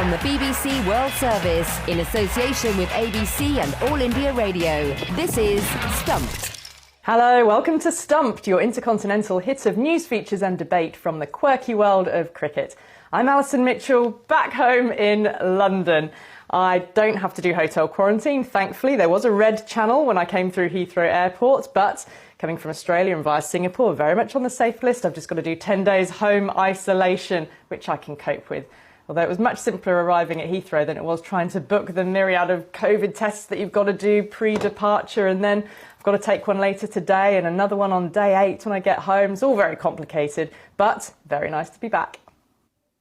on the BBC World Service in association with ABC and All India Radio. This is Stumped. Hello, welcome to Stumped, your intercontinental hit of news, features and debate from the quirky world of cricket. I'm Alison Mitchell, back home in London. I don't have to do hotel quarantine, thankfully. There was a red channel when I came through Heathrow Airport, but coming from Australia and via Singapore, very much on the safe list. I've just got to do 10 days home isolation, which I can cope with. Although it was much simpler arriving at Heathrow than it was trying to book the myriad of COVID tests that you've got to do pre-departure, and then I've got to take one later today and another one on day 8 when I get home. It's all very complicated, but very nice to be back.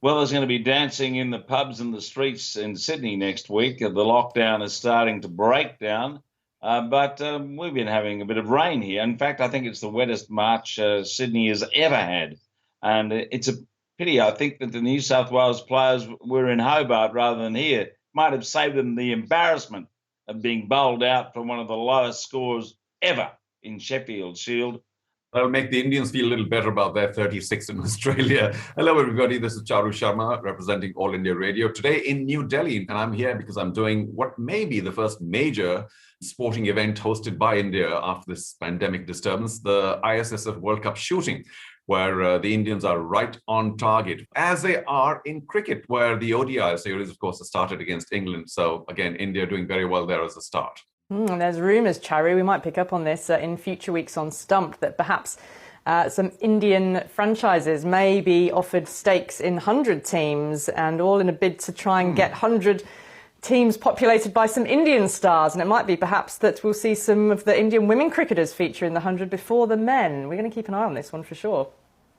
Well, there's going to be dancing in the pubs and the streets in Sydney next week. The lockdown is starting to break down, but we've been having a bit of rain here. In fact, I think it's the wettest March Sydney has ever had, and it's a pity. I think that the New South Wales players were in Hobart rather than here. Might have saved them the embarrassment of being bowled out for one of the lowest scores ever in Sheffield Shield. That'll make the Indians feel a little better about their 36 in Australia. Hello, everybody. This is Charu Sharma representing All India Radio. Today in New Delhi, and I'm here because I'm doing what may be the first major sporting event hosted by India after this pandemic disturbance, the ISSF World Cup shooting, where the Indians are right on target, as they are in cricket, where the ODI series, of course, has started against England. So, again, India doing very well there as a start. There's rumours, Charu, we might pick up on this in future weeks on Stumped, that perhaps some Indian franchises may be offered stakes in 100 teams, and all in a bid to try and get 100 teams populated by some Indian stars. And it might be perhaps that we'll see some of the Indian women cricketers feature in the 100 before the men. We're going to keep an eye on this one for sure.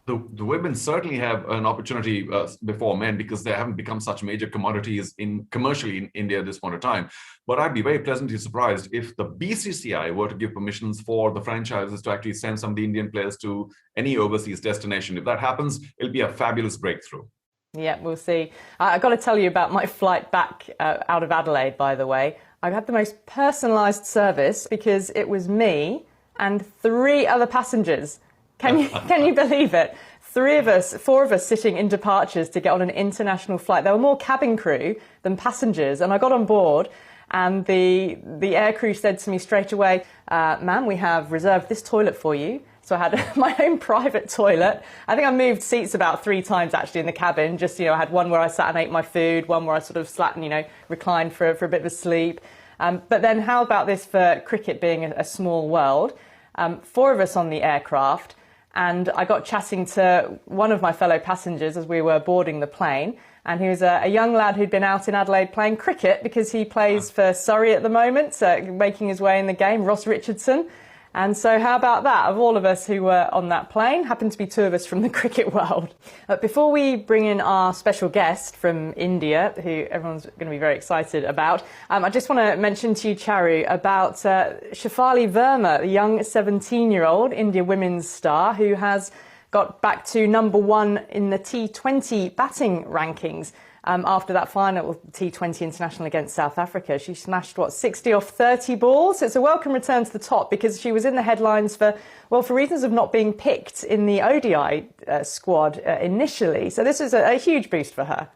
The women certainly have an opportunity before men because they haven't become such major commodities commercially in India at this point of time. But I'd be very pleasantly surprised if the BCCI were to give permissions for the franchises to actually send some of the Indian players to any overseas destination. If that happens, it'll be a fabulous breakthrough. Yeah, we'll see. I've got to tell you about my flight back out of Adelaide, by the way. I had the most personalised service because it was me and 3 other passengers. Can you believe it? 4 of us sitting in departures to get on an international flight. There were more cabin crew than passengers, and I got on board and the air crew said to me straight away, ma'am, we have reserved this toilet for you. So I had my own private toilet. I think I moved seats about 3 times actually in the cabin. Just, I had one where I sat and ate my food, one where I sort of sat and, reclined for a bit of a sleep. But then how about this for cricket being a small world? 4 of us on the aircraft. And I got chatting to one of my fellow passengers as we were boarding the plane. And he was a young lad who'd been out in Adelaide playing cricket because he plays for Surrey at the moment, making his way in the game, Ross Richardson. And so how about that? Of all of us who were on that plane, happened to be 2 of us from the cricket world. But before we bring in our special guest from India, who everyone's going to be very excited about, I just want to mention to you, Charu, about Shefali Verma, the young 17-year-old India women's star who has got back to number 1 in the T20 batting rankings. After that final T20 international against South Africa, she smashed, 60 off 30 balls? So it's a welcome return to the top because she was in the headlines for reasons of not being picked in the ODI squad initially. So this is a huge boost for her.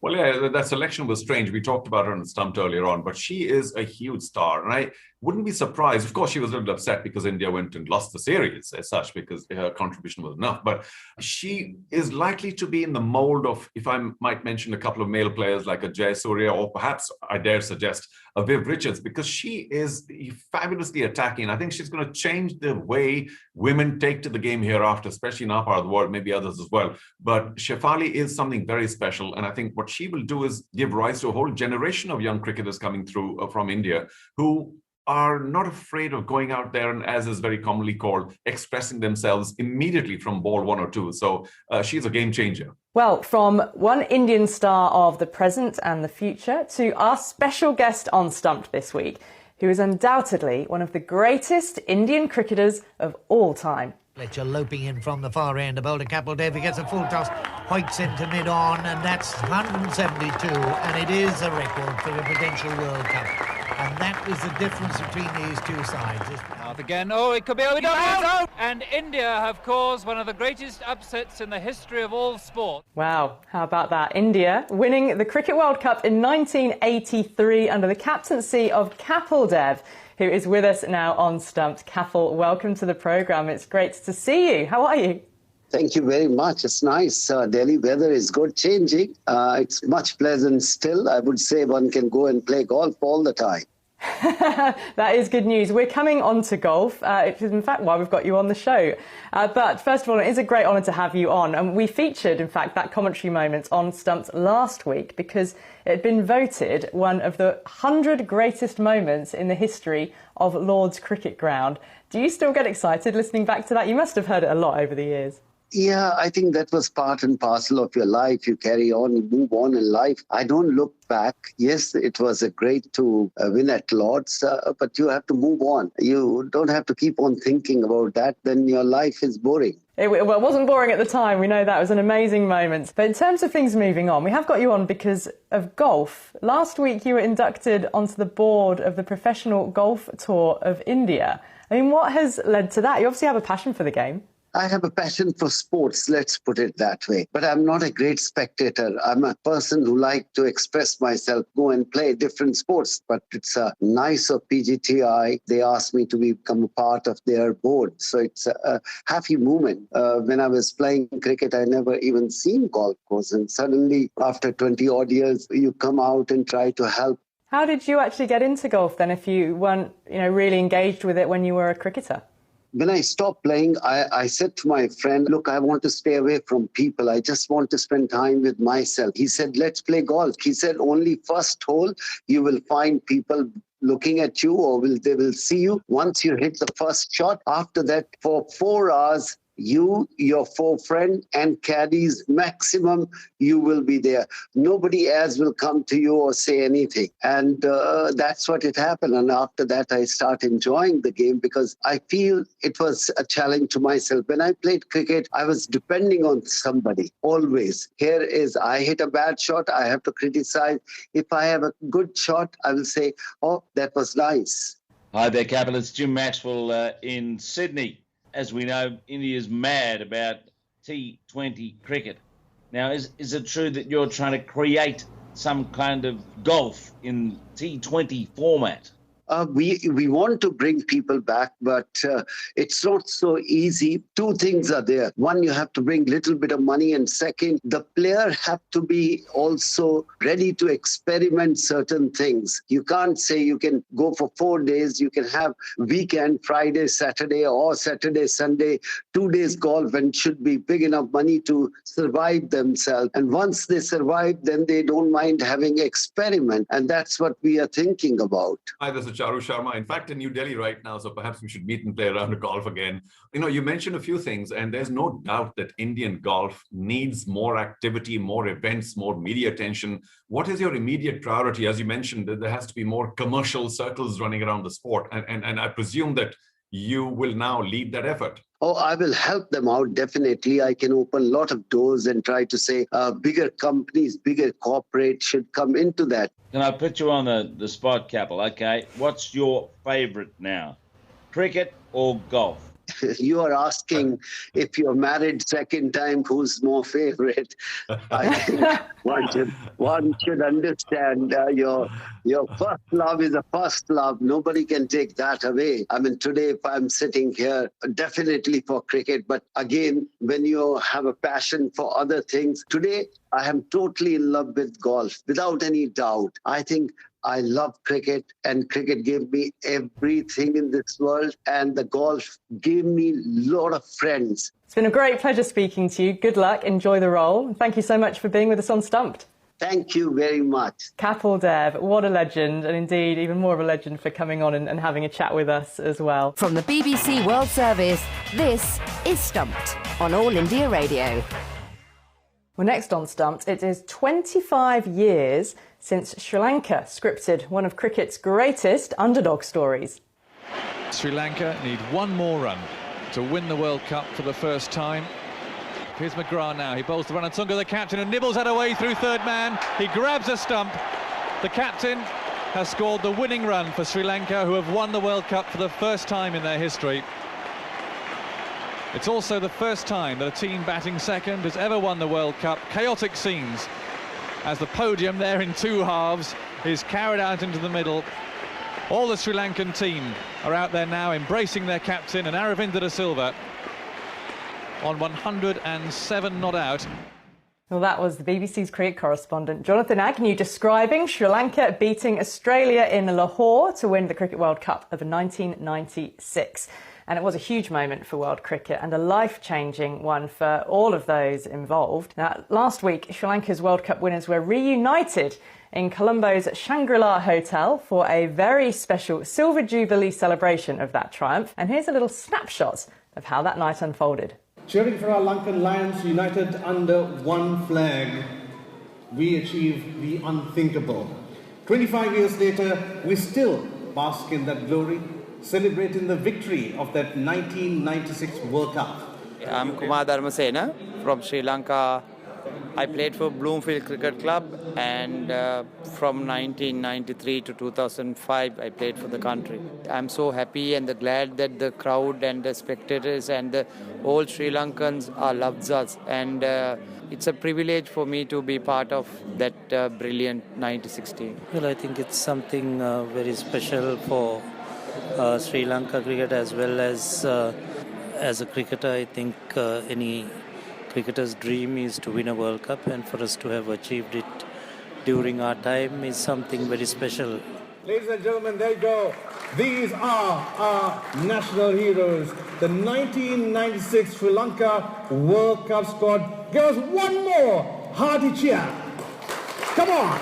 Well, yeah, that selection was strange. We talked about her on Stumped earlier on, but she is a huge star. And I wouldn't be surprised. Of course, she was a little upset because India went and lost the series as such, because her contribution was enough. But she is likely to be in the mold of, if I might mention a couple of male players like a Jayasuriya, or perhaps I dare suggest a Viv Richards, because she is fabulously attacking. I think she's going to change the way women take to the game hereafter, especially in our part of the world, maybe others as well. But Shefali is something very special. And I think what she will do is give rise to a whole generation of young cricketers coming through from India who are not afraid of going out there and, as is very commonly called, expressing themselves immediately from ball 1 or 2. So she's a game changer. Well, from one Indian star of the present and the future to our special guest on Stumped this week, who is undoubtedly one of the greatest Indian cricketers of all time. Fletcher loping in from the far end. The bowler Kapil Dev gets a full toss, hoiks into mid-on, and that's 172, and it is a record for the potential World Cup. And that is the difference between these two sides. again. Oh, it could be over. Out! And India have caused one of the greatest upsets in the history of all sport. Wow, how about that? India winning the Cricket World Cup in 1983 under the captaincy of Kapil Dev, who is with us now on Stumped. Kapil, welcome to the programme. It's great to see you. How are you? Thank you very much. It's nice. Delhi weather is good, changing. It's much pleasant still. I would say one can go and play golf all the time. That is good news. We're coming on to golf, which is in fact why we've got you on the show. But first of all, it is a great honour to have you on. And we featured, in fact, that commentary moment on Stumped last week because it had been voted one of the 100 greatest moments in the history of Lord's Cricket Ground. Do you still get excited listening back to that? You must have heard it a lot over the years. Yeah, I think that was part and parcel of your life. You carry on, you move on in life. I don't look back. Yes, it was a great to win at Lord's, but you have to move on. You don't have to keep on thinking about that. Then your life is boring. It wasn't boring at the time. We know that. It was an amazing moment. But in terms of things moving on, we have got you on because of golf. Last week, you were inducted onto the board of the Professional Golf Tour of India. I mean, what has led to that? You obviously have a passion for the game. I have a passion for sports, let's put it that way. But I'm not a great spectator. I'm a person who likes to express myself, go and play different sports. But it's nice of PGTI. They asked me to become a part of their board. So it's a happy moment. When I was playing cricket, I never even seen golf course. And suddenly, after 20 odd years, you come out and try to help. How did you actually get into golf then if you weren't, really engaged with it when you were a cricketer? When I stopped playing, I said to my friend, look, I want to stay away from people. I just want to spend time with myself. He said, let's play golf. He said, only first hole, you will find people looking at you or they will see you. Once you hit the first shot, after that, for 4 hours, you, your 4 friends and caddies, maximum, you will be there. Nobody else will come to you or say anything. And that's what it happened. And after that, I started enjoying the game because I feel it was a challenge to myself. When I played cricket, I was depending on somebody, always. Here is, I hit a bad shot, I have to criticize. If I have a good shot, I will say, oh, that was nice. Hi there, Kapil. It's Jim Maxwell in Sydney. As we know, India's mad about T20 cricket. Now, is it true that you're trying to create some kind of golf in T20 format? We want to bring people back, but it's not so easy. 2 things are there. One, you have to bring little bit of money, and second, the player have to be also ready to experiment certain things. You can't say you can go for 4 days. You can have weekend, Friday, Saturday, or Saturday, Sunday, 2 days golf, and should be big enough money to survive themselves. And once they survive, then they don't mind having experiment, and that's what we are thinking about. Hi, this is Charu, Sharma. In fact, in New Delhi right now, so perhaps we should meet and play around a golf again. You mentioned a few things, and there's no doubt that Indian golf needs more activity, more events, more media attention. What is your immediate priority? As you mentioned, there has to be more commercial circles running around the sport, and I presume that you will now lead that effort. Oh, I will help them out, definitely. I can open a lot of doors and try to say bigger companies, bigger corporates should come into that. Can I put you on the spot, Kapil? Okay, what's your favourite now? Cricket or golf? You are asking if you're married second time, who's more favorite? I think one should understand your first love is a first love. Nobody can take that away. I mean, today, if I'm sitting here, definitely for cricket. But again, when you have a passion for other things, today I am totally in love with golf, without any doubt. I think I love cricket, and cricket gave me everything in this world, and the golf gave me a lot of friends. It's been a great pleasure speaking to you. Good luck. Enjoy the role. Thank you so much for being with us on Stumped. Thank you very much. Kapil Dev, what a legend, and indeed even more of a legend for coming on and having a chat with us as well. From the BBC World Service, this is Stumped on All India Radio. Well, next on Stumped, it is 25 years since Sri Lanka scripted one of cricket's greatest underdog stories. Sri Lanka need one more run to win the World Cup for the first time. Here's McGrath now. He bowls to Ranatunga, the captain, and nibbles that away through third man. He grabs a stump. The captain has scored the winning run for Sri Lanka, who have won the World Cup for the first time in their history. It's also the first time that a team batting second has ever won the World Cup. Chaotic scenes as the podium there in two halves is carried out into the middle. All the Sri Lankan team are out there now embracing their captain, and Aravinda de Silva on 107 not out. Well, that was the BBC's cricket correspondent Jonathan Agnew describing Sri Lanka beating Australia in Lahore to win the Cricket World Cup of 1996. And it was a huge moment for world cricket and a life-changing one for all of those involved. Now, last week, Sri Lanka's World Cup winners were reunited in Colombo's Shangri-La Hotel for a very special Silver Jubilee celebration of that triumph. And here's a little snapshot of how that night unfolded. Cheering for our Lankan Lions united under one flag, we achieved the unthinkable. 25 years later, we still bask in that glory, celebrating the victory of that 1996 World Cup. I'm Kumar Dharmasena from Sri Lanka. I played for Bloomfield Cricket Club, and from 1993 to 2005 I played for the country. I'm so happy and glad that the crowd and the spectators and the whole Sri Lankans are loved us, and it's a privilege for me to be part of that brilliant 1960. Well, I think it's something very special for Sri Lanka cricket as well as a cricketer. I think any cricketer's dream is to win a World Cup, and for us to have achieved it during our time is something very special. Ladies and gentlemen, there you go. These are our national heroes. The 1996 Sri Lanka World Cup squad. Give us one more hearty cheer. Come on.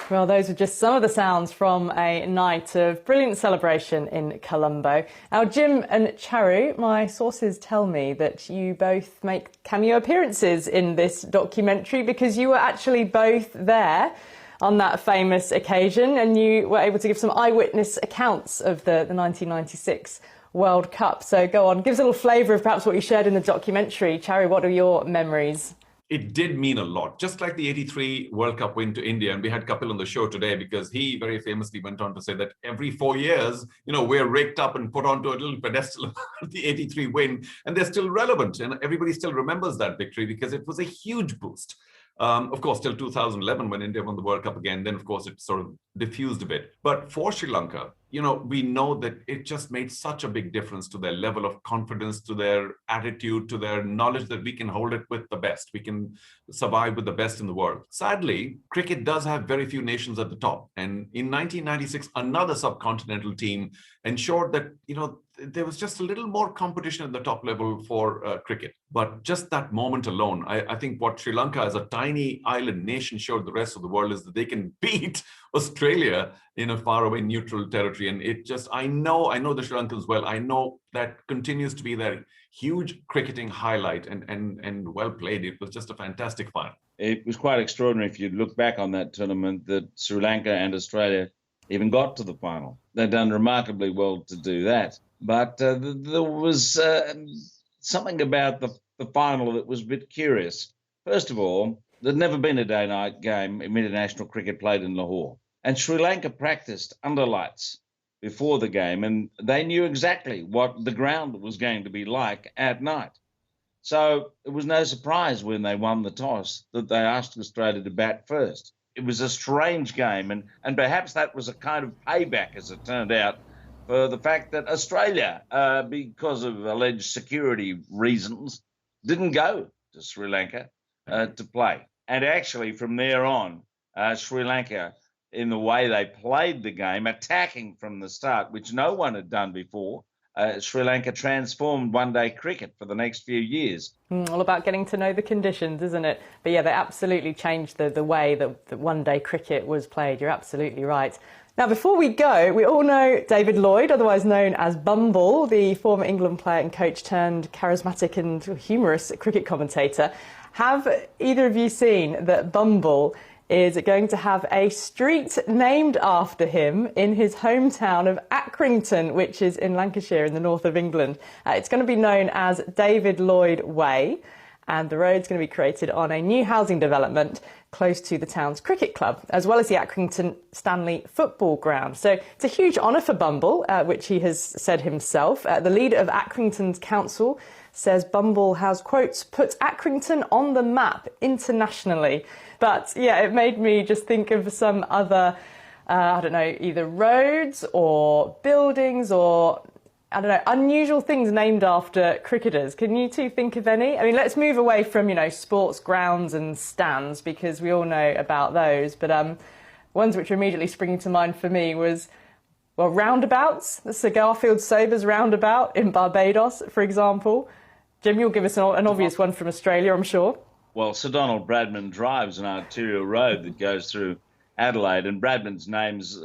Well, those are just some of the sounds from a night of brilliant celebration in Colombo. Now, Jim and Charu, my sources tell me that you both make cameo appearances in this documentary because you were actually both there on that famous occasion, and you were able to give some eyewitness accounts of the 1996 World Cup. So go on, give us a little flavour of perhaps what you shared in the documentary. Charu, what are your memories? It did mean a lot, just like the 83 World Cup win to India. And we had Kapil on the show today because he very famously went on to say that every 4 years, we're raked up and put onto a little pedestal of the 83 win, and they're still relevant. And everybody still remembers that victory because it was a huge boost. Of course, till 2011 when India won the World Cup again, then of course it sort of diffused a bit. But for Sri Lanka, we know that it just made such a big difference to their level of confidence, to their attitude, to their knowledge that we can hold it with the best. We can survive with the best in the world. Sadly, cricket does have very few nations at the top. And in 1996, another subcontinental team ensured that, there was just a little more competition at the top level for cricket. But just that moment alone, I think what Sri Lanka as a tiny island nation showed the rest of the world is that they can beat Australia in a faraway neutral territory. And it just, I know the Sri Lankans well. I know that continues to be their huge cricketing highlight, and well played. It was just a fantastic final. It was quite extraordinary if you look back on that tournament that Sri Lanka and Australia even got to the final. They've done remarkably well to do that. But there was something about the final that was a bit curious. First of all, there'd never been a day-night game in international cricket played in Lahore. And Sri Lanka practiced under lights before the game, and they knew exactly what the ground was going to be like at night. So it was no surprise when they won the toss that they asked Australia to bat first. It was a strange game, and perhaps that was a kind of payback, as it turned out, for the fact that Australia, because of alleged security reasons, didn't go to Sri Lanka to play. And actually, from there on, Sri Lanka, in the way they played the game, attacking from the start, which no one had done before, Sri Lanka transformed one-day cricket for the next few years. All about getting to know the conditions, isn't it? But yeah, they absolutely changed the way that one-day cricket was played. You're absolutely right. Now, before we go, we all know David Lloyd, otherwise known as Bumble, the former England player and coach turned charismatic and humorous cricket commentator. Have either of you seen that Bumble is going to have a street named after him in his hometown of Accrington, which is in Lancashire in the north of England? It's going to be known as David Lloyd Way. and the road's going to be created on a new housing development close to the town's cricket club, as well as the Accrington Stanley football ground. So it's a huge honour for Bumble, which he has said himself. The leader of Accrington's council says Bumble has, quotes, put Accrington on the map internationally. But yeah, it made me just think of some other, I don't know, either roads or buildings or, I don't know, unusual things named after cricketers. Can you two think of any? I mean, let's move away from, you know, sports grounds and stands, because we all know about those. But ones which are immediately springing to mind for me was, well, roundabouts. The Sir Garfield Sobers roundabout in Barbados, for example. Jim, you'll give us an obvious one from Australia, I'm sure. Well, Sir Donald Bradman drives an arterial road that goes through Adelaide, and Bradman's name's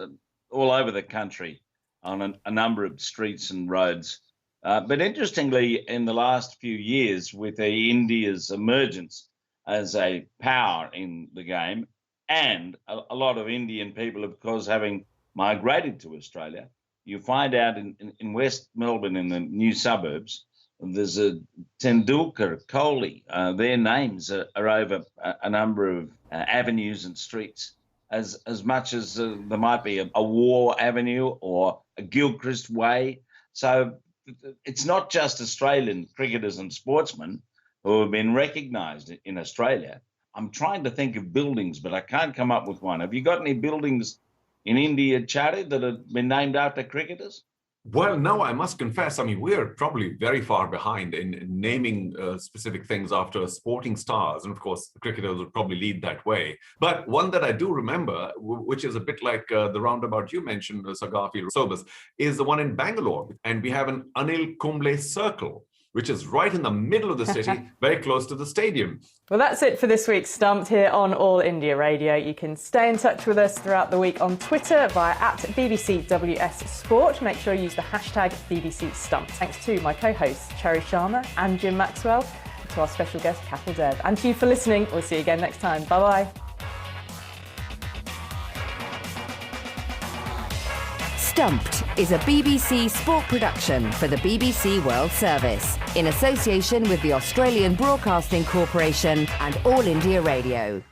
all over the country on a number of streets and roads. But interestingly, in the last few years, with India's emergence as a power in the game, and a lot of Indian people, of course, having migrated to Australia, you find out in West Melbourne, in the new suburbs, there's a Tendulkar, Kohli. Their names are over a number of avenues and streets, as much as there might be a War Avenue or a Gilchrist Way. So it's not just Australian cricketers and sportsmen who have been recognised in Australia. I'm trying to think of buildings, but I can't come up with one. Have you got any buildings in India, Charu, that have been named after cricketers? Well, no, I must confess, I mean, we're probably very far behind in naming specific things after sporting stars. And of course, the cricketers would probably lead that way. But one that I do remember, which is a bit like the roundabout you mentioned, Sir Garfield Sobers, is the one in Bangalore. And we have an Anil Kumble Circle, which is right in the middle of the city, very close to the stadium. Well, that's it for this week's Stumped here on All India Radio. You can stay in touch with us throughout the week on Twitter via @BBCWS Sport. Make sure you use the hashtag BBC Stumped. Thanks to my co-hosts, Charu Sharma and Jim Maxwell, and to our special guest, Kapil Dev. And to you for listening. We'll see you again next time. Bye-bye. Stumped is a BBC sport production for the BBC World Service in association with the Australian Broadcasting Corporation and All India Radio.